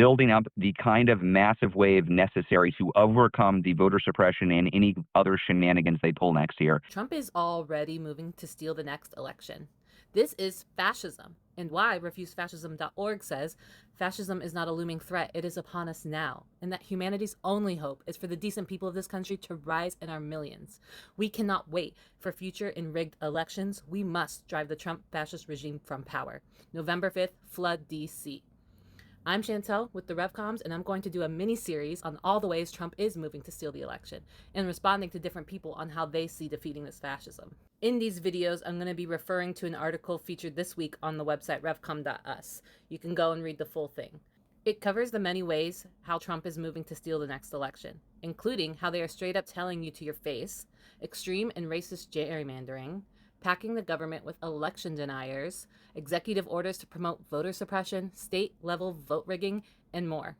building up the kind of massive wave necessary to overcome the voter suppression and any other shenanigans they pull next year. Trump is already moving to steal the next election. This is fascism, and why refusefascism.org says fascism is not a looming threat, it is upon us now, and that humanity's only hope is for the decent people of this country to rise in our millions. We cannot wait for future and rigged elections. We must drive the Trump Fascist Regime from power. November 5th, flood DC. I'm Chantel with the RevComs, and I'm going to do a mini-series on all the ways Trump is moving to steal the election and responding to different people on how they see defeating this fascism. In these videos, I'm going to be referring to an article featured this week on the website revcom.us. You can go and read the full thing. It covers the many ways how Trump is moving to steal the next election, including how they are straight up telling you to your face, extreme and racist gerrymandering, packing the government with election deniers, executive orders to promote voter suppression, state-level vote rigging, and more.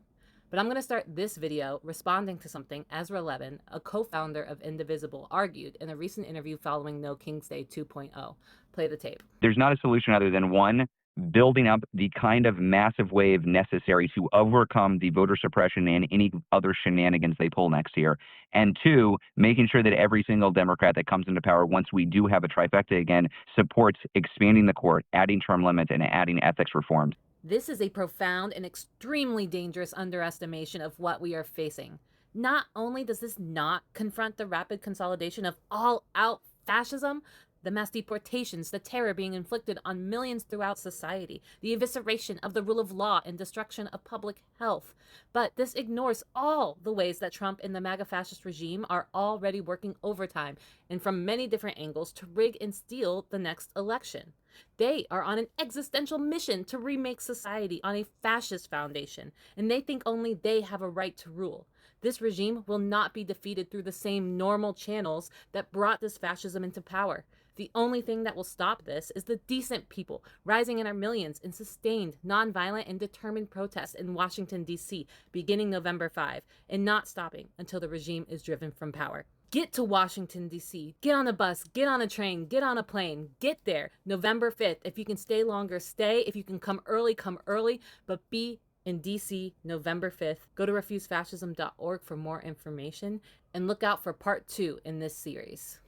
But I'm going to start this video responding to something Ezra Levin, a co-founder of Indivisible, argued in a recent interview following No King's Day 2.0. Play the tape. There's not a solution other than one, building up the kind of massive wave necessary to overcome the voter suppression and any other shenanigans they pull next year. And two, making sure that every single Democrat that comes into power, once we do have a trifecta again, supports expanding the court, adding term limits, and adding ethics reforms. This is a profound and extremely dangerous underestimation of what we are facing. Not only does this not confront the rapid consolidation of all-out fascism, the mass deportations, the terror being inflicted on millions throughout society, the evisceration of the rule of law and destruction of public health. But this ignores all the ways that Trump and the MAGA fascist regime are already working overtime and from many different angles to rig and steal the next election. They are on an existential mission to remake society on a fascist foundation, and they think only they have a right to rule. This regime will not be defeated through the same normal channels that brought this fascism into power. The only thing that will stop this is the decent people rising in our millions in sustained, nonviolent, and determined protests in Washington, D.C. beginning November 5, and not stopping until the regime is driven from power. Get to Washington, D.C. Get on a bus, get on a train, get on a plane. Get there November 5th. If you can stay longer, stay. If you can come early, but be in DC November 5th. Go to refusefascism.org for more information and look out for part 2 in this series.